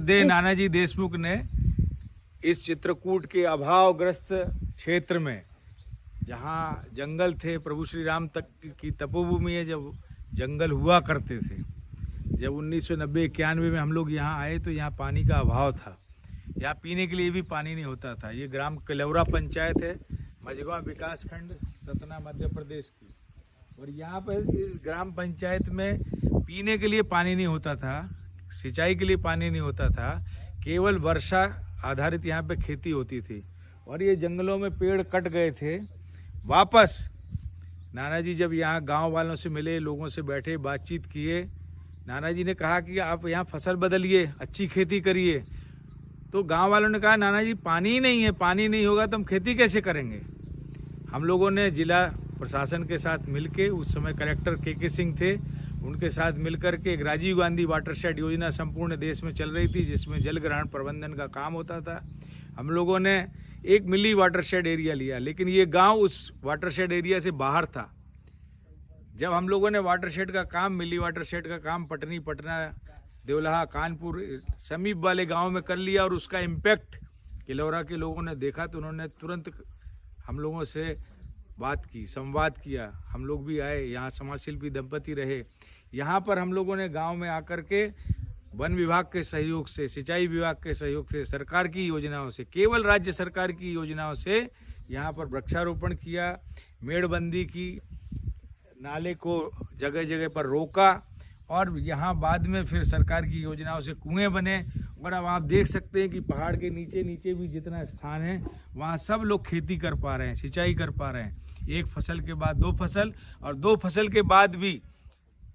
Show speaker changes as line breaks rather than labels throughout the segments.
नानाजी देशमुख ने इस चित्रकूट के अभावग्रस्त क्षेत्र में, जहाँ जंगल थे, प्रभु श्री राम तक की तपोभूमि है, जब जंगल हुआ करते थे, जब 1990-91 में हम लोग यहाँ आए तो यहाँ पानी का अभाव था। यहाँ पीने के लिए भी पानी नहीं होता था। ये ग्राम किलौरा पंचायत है, मझगांव विकास खंड, सतना, मध्य प्रदेश की। और यहाँ पर इस ग्राम पंचायत में पीने के लिए पानी नहीं होता था, सिंचाई के लिए पानी नहीं होता था, केवल वर्षा आधारित यहाँ पे खेती होती थी। और ये जंगलों में पेड़ कट गए थे। वापस नानाजी जब यहाँ गांव वालों से मिले, लोगों से बैठे, बातचीत किए, नानाजी ने कहा कि आप यहाँ फसल बदलिए, अच्छी खेती करिए। तो गांव वालों ने कहा नानाजी पानी ही नहीं है, पानी नहीं होगा तो हम खेती कैसे करेंगे। हम लोगों ने जिला प्रशासन के साथ मिलके, उस समय कलेक्टर के सिंह थे, उनके साथ मिलकर के एक राजीव गांधी वाटरशेड योजना संपूर्ण देश में चल रही थी, जिसमें जल ग्रहण प्रबंधन का काम होता था। हम लोगों ने एक मिली वाटरशेड एरिया लिया, लेकिन ये गांव उस वाटरशेड एरिया से बाहर था। जब हम लोगों ने वाटरशेड का काम, मिली वाटरशेड का काम पटनी, पटना, देवलाहा, कानपुर समीप वाले गाँव में कर लिया और उसका इम्पैक्ट किलौरा के लोगों ने देखा, तो उन्होंने तुरंत हम लोगों से बात की, संवाद किया। हम लोग भी आए, यहाँ समाजशिल्पी दंपति रहे। यहाँ पर हम लोगों ने गांव में आकर के वन विभाग के सहयोग से, सिंचाई विभाग के सहयोग से, सरकार की योजनाओं से, केवल राज्य सरकार की योजनाओं से यहाँ पर वृक्षारोपण किया, मेड़बंदी की, नाले को जगह जगह पर रोका, और यहाँ बाद में फिर सरकार की योजनाओं से कुएं बने। और अब आप देख सकते हैं कि पहाड़ के नीचे नीचे भी जितना स्थान है, वहाँ सब लोग खेती कर पा रहे हैं, सिंचाई कर पा रहे हैं। एक फसल के बाद दो फसल, और दो फसल के बाद भी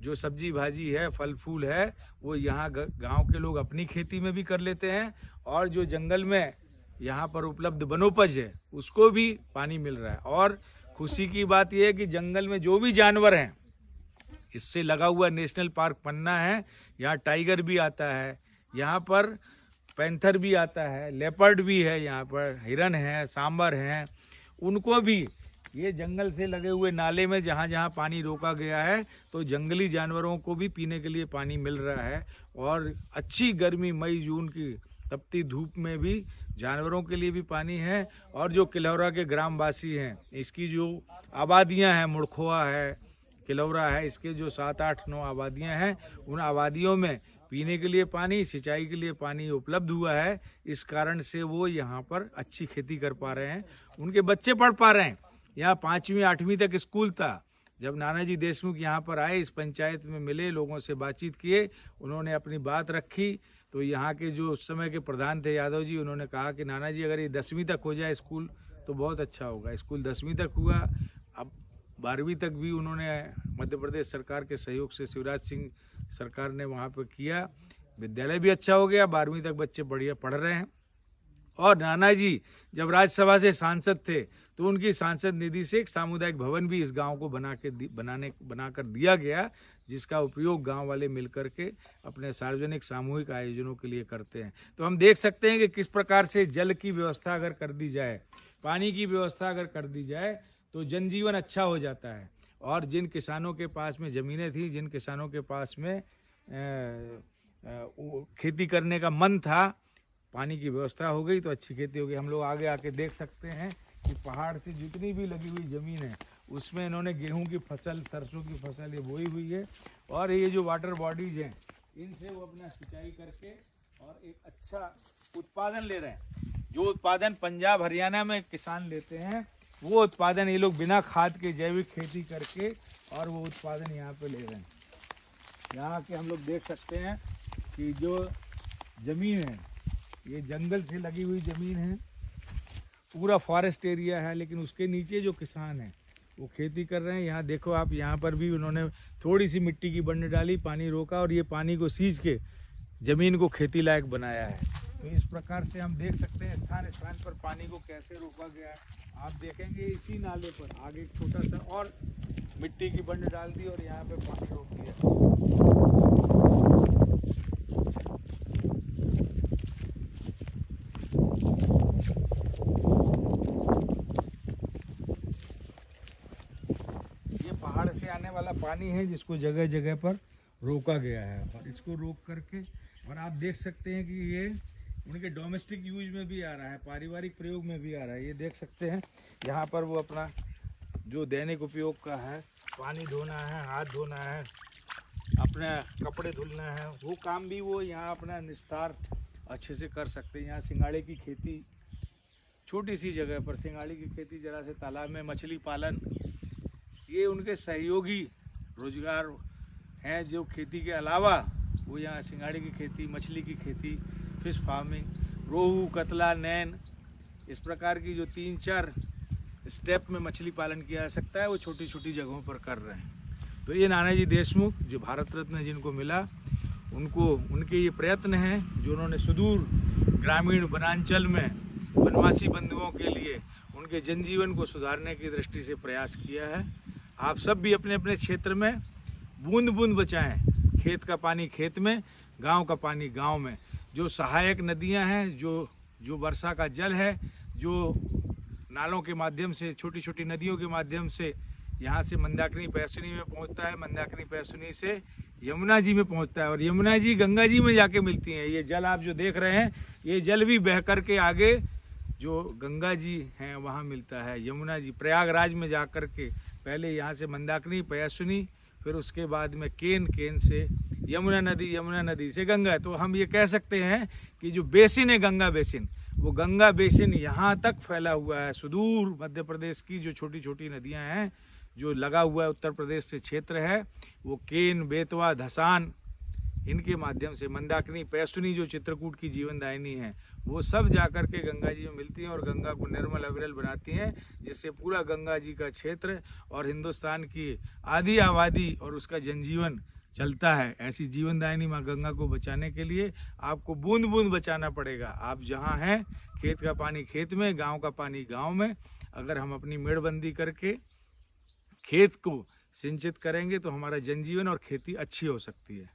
जो सब्जी भाजी है, फल फूल है, वो यहाँ गांव के लोग अपनी खेती में भी कर लेते हैं। और जो जंगल में यहाँ पर उपलब्ध वनोपज है, उसको भी पानी मिल रहा है। और खुशी की बात यह है कि जंगल में जो भी जानवर हैं, इससे लगा हुआ नेशनल पार्क पन्ना है, यहाँ टाइगर भी आता है, यहाँ पर पैंथर भी आता है, लेपर्ड भी है, यहाँ पर हिरन है, सांबर हैं, उनको भी ये जंगल से लगे हुए नाले में जहाँ जहाँ पानी रोका गया है, तो जंगली जानवरों को भी पीने के लिए पानी मिल रहा है। और अच्छी गर्मी, मई जून की तपती धूप में भी जानवरों के लिए भी पानी है। और जो किलौरा के ग्रामवासी हैं, इसकी जो आबादियाँ हैं, मुड़खोआ है, किलौरा है, इसके जो 7, 8, 9 आबादियाँ हैं, उन आबादियों में पीने के लिए पानी, सिंचाई के लिए पानी उपलब्ध हुआ है। इस कारण से वो यहाँ पर अच्छी खेती कर पा रहे हैं, उनके बच्चे पढ़ पा रहे हैं। यहाँ 5वीं 8वीं तक स्कूल था। जब नानाजी देशमुख यहाँ पर आए, इस पंचायत में मिले, लोगों से बातचीत किए, उन्होंने अपनी बात रखी, तो यहाँ के जो उस समय के प्रधान थे यादव जी, उन्होंने कहा कि नानाजी अगर ये 10वीं तक हो जाए स्कूल तो बहुत अच्छा होगा। स्कूल 10वीं तक हुआ। अब 12वीं तक भी उन्होंने मध्य प्रदेश सरकार के सहयोग से, शिवराज सिंह सरकार ने वहाँ पर किया। विद्यालय भी अच्छा हो गया, 12वीं तक बच्चे बढ़िया पढ़ रहे हैं। और नानाजी जब राज्यसभा से सांसद थे, तो उनकी सांसद निधि से एक सामुदायिक भवन भी इस गांव को बनाकर दिया गया, जिसका उपयोग गांव वाले मिलकर के अपने सार्वजनिक सामूहिक आयोजनों के लिए करते हैं। तो हम देख सकते हैं कि किस प्रकार से जल की व्यवस्था अगर कर दी जाए, पानी की व्यवस्था अगर कर दी जाए, तो जनजीवन अच्छा हो जाता है। और जिन किसानों के पास में ज़मीनें थी, जिन किसानों के पास में खेती करने का मन था, पानी की व्यवस्था हो गई तो अच्छी खेती हो गई। हम लोग आगे आके देख सकते हैं कि पहाड़ से जितनी भी लगी हुई ज़मीन है, उसमें इन्होंने गेहूं की फसल, सरसों की फसल ये बोई हुई है। और ये जो वाटर बॉडीज हैं, इनसे वो अपना सिंचाई करके और एक अच्छा उत्पादन ले रहे हैं। जो उत्पादन पंजाब हरियाणा में किसान लेते हैं, वो उत्पादन ये लोग बिना खाद के जैविक खेती करके और वो उत्पादन यहाँ पे ले रहे हैं। यहाँ के हम लोग देख सकते हैं कि जो ज़मीन है, ये जंगल से लगी हुई ज़मीन है, पूरा फॉरेस्ट एरिया है, लेकिन उसके नीचे जो किसान हैं वो खेती कर रहे हैं। यहाँ देखो आप, यहाँ पर भी उन्होंने थोड़ी सी मिट्टी की बंड डाली, पानी रोका, और ये पानी को सींच के ज़मीन को खेती लायक बनाया है। तो इस प्रकार से हम देख सकते हैं स्थान स्थान पर पानी को कैसे रोका गया है। आप देखेंगे इसी नाले पर आगे एक छोटा सा और मिट्टी की बंड डाल दी और यहाँ पे पानी रोक दिया। पहाड़ से आने वाला पानी है, जिसको जगह जगह पर रोका गया है। और इसको रोक करके और आप देख सकते हैं कि ये उनके डोमेस्टिक यूज में भी आ रहा है, पारिवारिक प्रयोग में भी आ रहा है। ये देख सकते हैं यहाँ पर वो अपना जो दैनिक उपयोग का है, पानी धोना है, हाथ धोना है, अपने कपड़े धुलना है, वो काम भी वो यहाँ अपना निस्तार अच्छे से कर सकते हैं। यहाँ सिंघाड़े की खेती, छोटी सी जगह पर सिंघाड़े की खेती, जरा से तालाब में मछली पालन, ये उनके सहयोगी रोजगार हैं। जो खेती के अलावा वो यहाँ सिंघाड़े की खेती, मछली की खेती, फिश फार्मिंग, रोहू, कतला, नैन, इस प्रकार की जो 3-4 स्टेप में मछली पालन किया जा सकता है, वो छोटी छोटी जगहों पर कर रहे हैं। तो ये नानाजी देशमुख जो भारत रत्न जिनको मिला, उनके ये प्रयत्न हैं जो उन्होंने सुदूर ग्रामीण वनांचल में वनवासी बंधुओं के लिए उनके जनजीवन को सुधारने की दृष्टि से प्रयास किया है। आप सब भी अपने अपने क्षेत्र में बूंद बूंद बचाएं। खेत का पानी खेत में, गांव का पानी गांव में। जो सहायक नदियां हैं, जो वर्षा का जल है, जो नालों के माध्यम से, छोटी छोटी नदियों के माध्यम से यहाँ से मंदाकिनी पैसुनी में पहुँचता है, मंदाकिनी पैसुनी से यमुना जी में पहुँचता है, और यमुना जी गंगा जी में जाके मिलती हैं। ये जल आप जो देख रहे हैं, ये जल भी बह कर के आगे जो गंगा जी हैं वहाँ मिलता है। यमुना जी प्रयागराज में जा कर के पहले यहाँ से मंदाकिनी, पैसुनी, फिर उसके बाद में केन से यमुना नदी से गंगा। तो हम ये कह सकते हैं कि जो बेसिन है गंगा बेसिन, वो गंगा बेसिन यहाँ तक फैला हुआ है। सुदूर मध्य प्रदेश की जो छोटी छोटी नदियाँ हैं, जो लगा हुआ है उत्तर प्रदेश से क्षेत्र है, वो केन, बेतवा, धसान, इनके माध्यम से मंदाकिनी, पैसुनी जो चित्रकूट की जीवनदायिनी है, वो सब जाकर के गंगा जी में मिलती हैं और गंगा को निर्मल अविरल बनाती हैं, जिससे पूरा गंगा जी का क्षेत्र और हिंदुस्तान की आधी आबादी और उसका जनजीवन चलता है। ऐसी जीवनदायिनी माँ गंगा को बचाने के लिए आपको बूंद बूंद बचाना पड़ेगा। आप जहाँ हैं, खेत का पानी खेत में, गाँव का पानी गाँव में। अगर हम अपनी मेड़बंदी करके खेत को सिंचित करेंगे तो हमारा जनजीवन और खेती अच्छी हो सकती है।